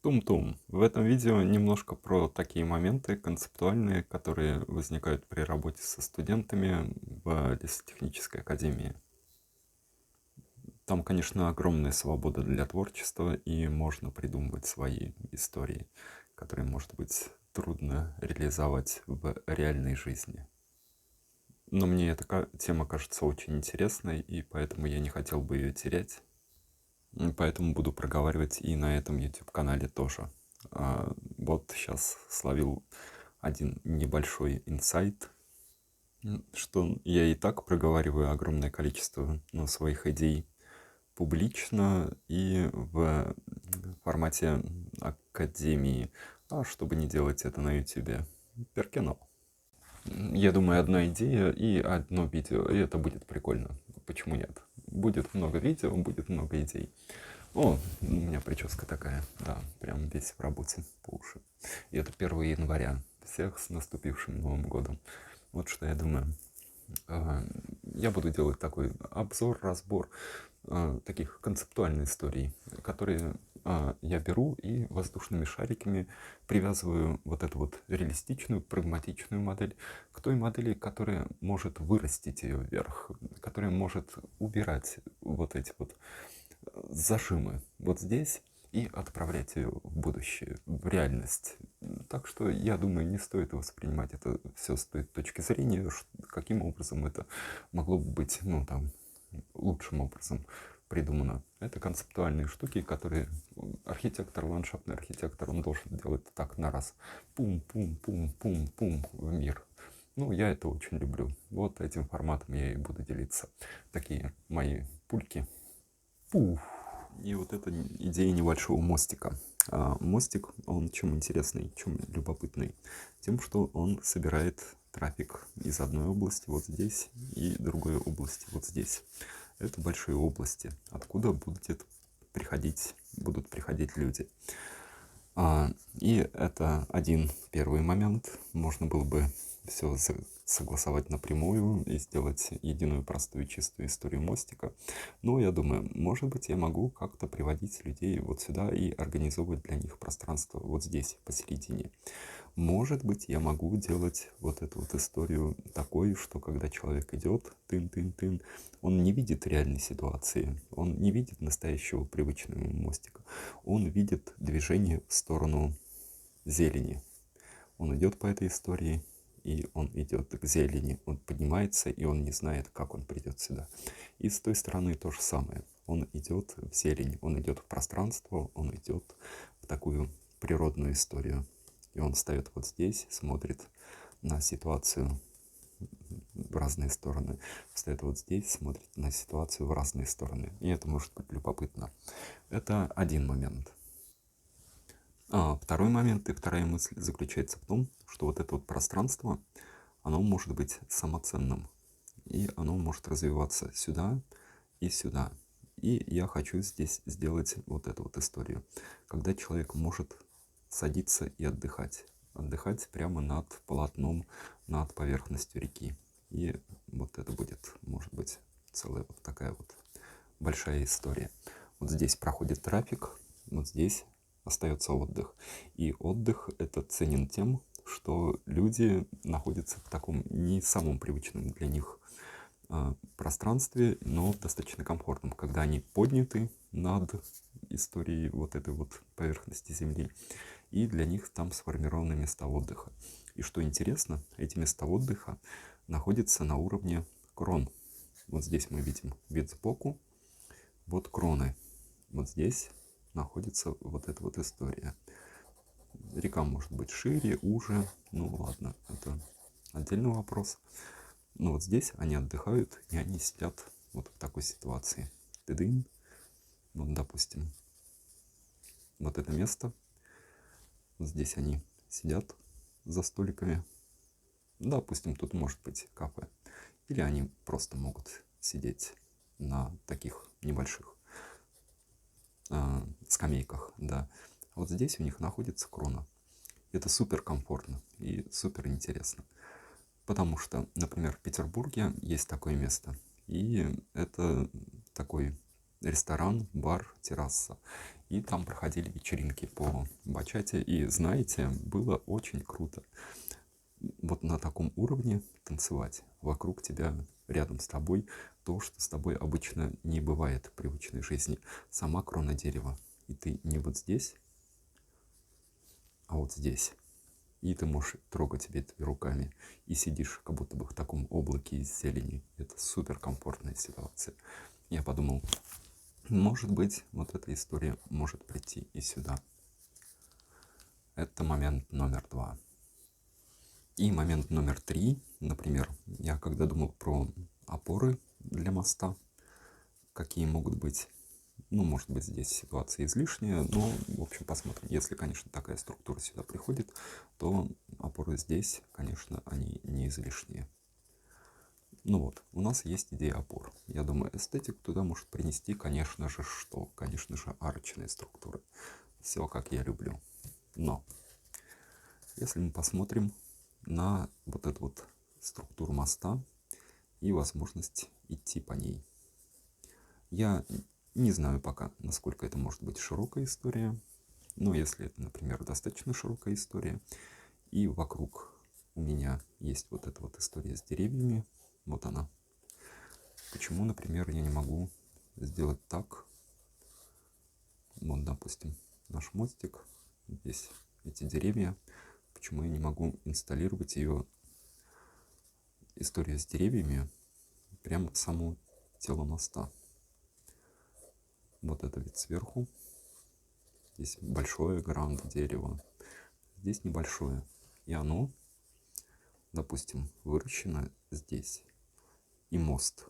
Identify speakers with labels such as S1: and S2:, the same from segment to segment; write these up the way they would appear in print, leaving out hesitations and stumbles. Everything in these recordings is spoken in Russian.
S1: Тум-тум. В этом видео немножко про такие моменты концептуальные, которые возникают при работе со студентами в лесотехнической академии. Там, конечно, огромная свобода для творчества, и можно придумывать свои истории, которые, может быть, трудно реализовать в реальной жизни. Но мне эта тема кажется очень интересной, и поэтому я не хотел бы ее терять. Поэтому буду проговаривать и на этом YouTube-канале тоже. Вот сейчас словил один небольшой инсайт, что я и так проговариваю огромное количество своих идей публично и в формате академии. А чтобы не делать это на YouTube? Перкинал. Я думаю, одна идея и одно видео, и это будет прикольно. Почему нет? Будет много видео, будет много идей. О, у меня прическа такая, да, прям весь в работе по уши. И это 1 января. Всех с наступившим Новым годом. Вот что я думаю. Я буду делать такой обзор, разбор таких концептуальных историй, которые я беру и воздушными шариками привязываю вот эту вот реалистичную, прагматичную модель к той модели, которая может вырастить ее вверх, которая может убирать вот эти вот зажимы вот здесь и отправлять ее в будущее, в реальность. Так что я думаю, не стоит воспринимать это все с той точки зрения, каким образом это могло бы быть, лучшим образом придумано. Это концептуальные штуки, которые архитектор, ландшафтный архитектор, он должен делать так на раз. Пум-пум-пум-пум-пум в мир. Я это очень люблю. Вот этим форматом я и буду делиться. Такие мои пульки. Пуф. И вот эта идея небольшого мостика. Мостик, он чем интересный, чем любопытный? Тем, что он собирает трафик из одной области вот здесь и другой области вот здесь. Это большие области, откуда будут приходить люди. И это один первый момент. Можно было бы все согласовать напрямую и сделать единую простую чистую историю мостика. Но я думаю, может быть, я могу как-то приводить людей вот сюда и организовывать для них пространство вот здесь, посередине. Может быть, я могу делать вот эту вот историю такой, что когда человек идет, тын-тын-тын, он не видит реальной ситуации, он не видит настоящего привычного мостика, он видит движение в сторону зелени. Он идет по этой истории, и он идет к зелени, он поднимается, и он не знает, как он придет сюда. И с той стороны то же самое. Он идет в зелень, он идет в пространство, он идет в такую природную историю. И он встает вот здесь, смотрит на ситуацию в разные стороны. Встает вот здесь, смотрит на ситуацию в разные стороны. И это может быть любопытно. Это один момент. Второй момент и вторая мысль заключается в том, что вот это вот пространство, оно может быть самоценным. И оно может развиваться сюда и сюда. И я хочу здесь сделать вот эту вот историю. Когда человек может садиться и отдыхать. Отдыхать прямо над полотном, над поверхностью реки. И вот это будет, может быть, целая вот такая вот большая история. Вот здесь проходит трафик, вот здесь остается отдых. И отдых это ценен тем, что люди находятся в таком не самом привычном для них пространстве, но достаточно комфортном, когда они подняты над историей вот этой вот поверхности Земли, и для них там сформированы места отдыха. И что интересно, эти места отдыха находятся на уровне крон. Вот здесь мы видим вид сбоку, вот кроны. Вот здесь находится вот эта вот история. Река может быть шире, уже, ладно, это отдельный вопрос. Но вот здесь они отдыхают, и они сидят вот в такой ситуации. Тыдын. Вот, допустим, вот это место. Вот здесь они сидят за столиками. Допустим, тут может быть кафе. Или они просто могут сидеть на таких небольших скамейках, да. Вот здесь у них находится крона. Это супер комфортно и супер интересно. Потому что, например, в Петербурге есть такое место. И это такой ресторан, бар, терраса. И там проходили вечеринки по бачате. И знаете, было очень круто. Вот на таком уровне танцевать. Вокруг тебя, рядом с тобой, то, что с тобой обычно не бывает в привычной жизни. Сама крона дерева. И ты не вот здесь, а вот здесь. И ты можешь трогать ветви руками. И сидишь как будто бы в таком облаке из зелени. Это супер комфортная ситуация. Я подумал, может быть, вот эта история может прийти и сюда. Это момент номер 2. И момент номер 3, например, я когда думал про опоры для моста, какие могут быть, ну, может быть, здесь ситуация излишняя, но, в общем, посмотрим. Если, конечно, такая структура сюда приходит, то опоры здесь, конечно, они не излишние. Ну вот, у нас есть идея опор. Я думаю, эстетик туда может принести, конечно же, что? Конечно же, арочные структуры. Все, как я люблю. Но, если мы посмотрим на вот эту вот структуру моста и возможность идти по ней. Я не знаю пока, насколько это может быть широкая история, но если это, например, достаточно широкая история, и вокруг у меня есть вот эта вот история с деревьями, вот она. Почему, например, я не могу сделать так, вот, допустим, наш мостик, здесь эти деревья, почему я не могу инсталлировать ее историю с деревьями прямо в само тело моста. Вот это вид сверху. Здесь большое гранд дерево. Здесь небольшое. И оно, допустим, выращено здесь. И мост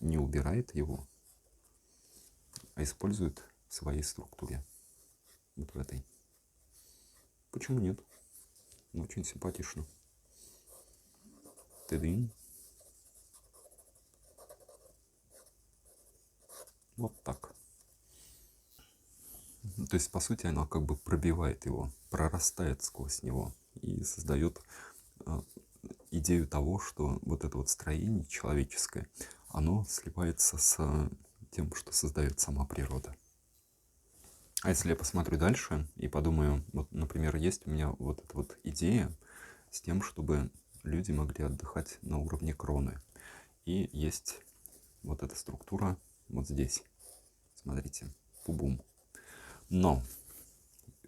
S1: не убирает его, а использует в своей структуре. Вот в этой. Почему нет? Очень симпатично. Тыдын. Вот так. То есть, по сути, она как бы пробивает его, прорастает сквозь него и создает идею того, что вот это вот строение человеческое, оно сливается с тем, что создает сама природа. А если я посмотрю дальше и подумаю, вот, например, есть у меня вот эта вот идея с тем, чтобы люди могли отдыхать на уровне кроны. И есть вот эта структура вот здесь. Смотрите, пубум. Но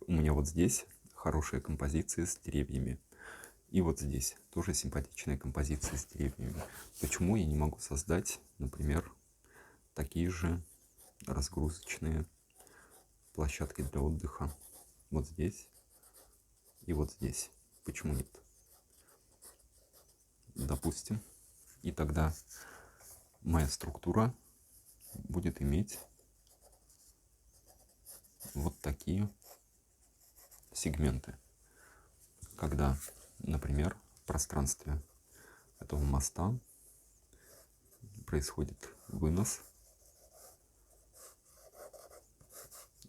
S1: у меня вот здесь хорошая композиция с деревьями. И вот здесь тоже симпатичная композиция с деревьями. Почему я не могу создать, например, такие же разгрузочные площадки для отдыха вот здесь и вот здесь? Почему нет? Допустим. И тогда моя структура будет иметь вот такие сегменты. Когда, например, в пространстве этого моста происходит вынос,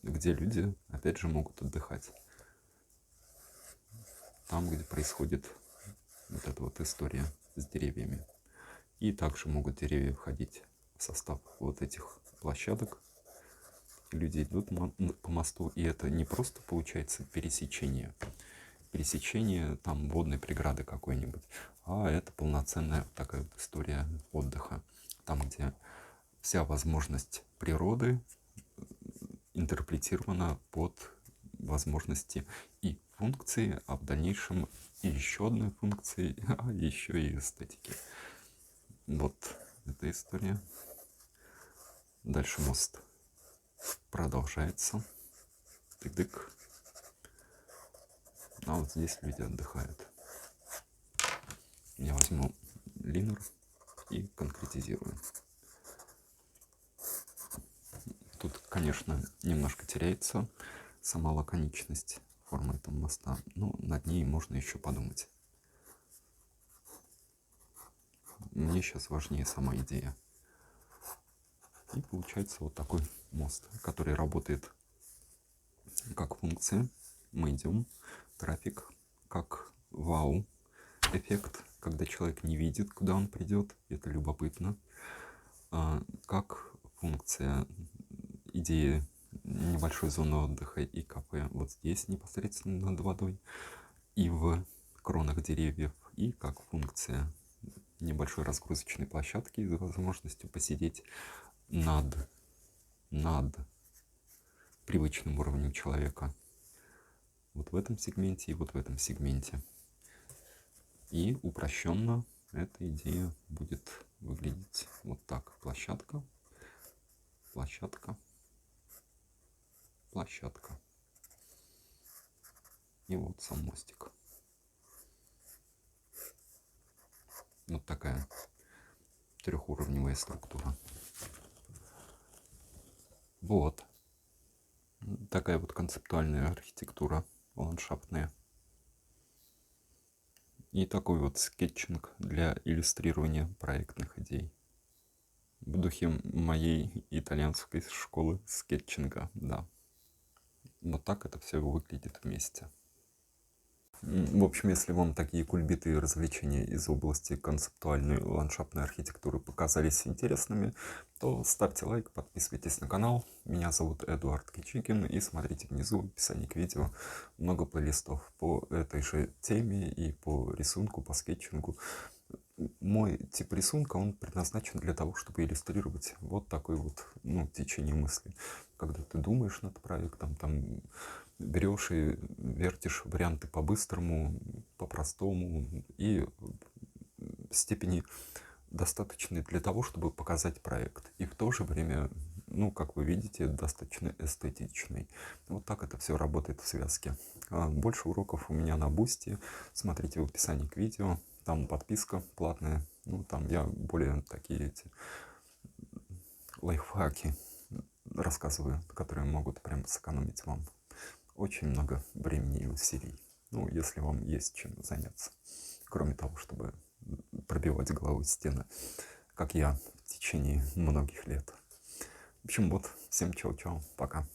S1: где люди, опять же, могут отдыхать. Там, где происходит вот эта вот история с деревьями. И также могут деревья входить в состав вот этих площадок. Люди идут по мосту, и это не просто получается пересечение там водной преграды какой-нибудь, а это полноценная такая вот история отдыха. Там, где вся возможность природы интерпретирована под возможности и функции, а в дальнейшем и еще одной функции, а еще и эстетики. Вот эта история. Дальше мост продолжается. Тык-дык. А вот здесь люди отдыхают. Я возьму линер и конкретизирую. Тут, конечно, немножко теряется сама лаконичность формы этого моста, но над ней можно еще подумать. Мне сейчас важнее сама идея. И получается вот такой мост, который работает как функция. Мы идем, трафик, как вау-эффект, когда человек не видит, куда он придет. Это любопытно. Как функция идеи небольшой зоны отдыха и кафе вот здесь непосредственно над водой и в кронах деревьев, и как функция небольшой разгрузочной площадки с возможностью посидеть над привычным уровнем человека. Вот в этом сегменте и вот в этом сегменте. И упрощенно эта идея будет выглядеть вот так. Площадка, площадка, площадка. И вот сам мостик. Вот такая трехуровневая структура. Вот. Такая вот концептуальная архитектура ландшафтная. И такой вот скетчинг для иллюстрирования проектных идей. В духе моей итальянской школы скетчинга, да. Вот так это все выглядит вместе. В общем, если вам такие кульбиты и развлечения из области концептуальной ландшафтной архитектуры показались интересными, то ставьте лайк, подписывайтесь на канал. Меня зовут Эдуард Кичикин, и смотрите внизу в описании к видео много плейлистов по этой же теме и по рисунку, по скетчингу. Мой тип рисунка, он предназначен для того, чтобы иллюстрировать вот такой вот, течение мысли. Когда ты думаешь над проектом, там берешь и вертишь варианты по-быстрому, по-простому и степени достаточной для того, чтобы показать проект. И в то же время, как вы видите, достаточно эстетичный. Вот так это все работает в связке. Больше уроков у меня на Бусти. Смотрите в описании к видео. Там подписка платная. Там я более такие эти лайфхаки рассказываю, которые могут прям сэкономить вам очень много времени и усилий. Если вам есть чем заняться. Кроме того, чтобы пробивать головой стены, как я в течение многих лет. В общем, вот, всем чао-чао, пока.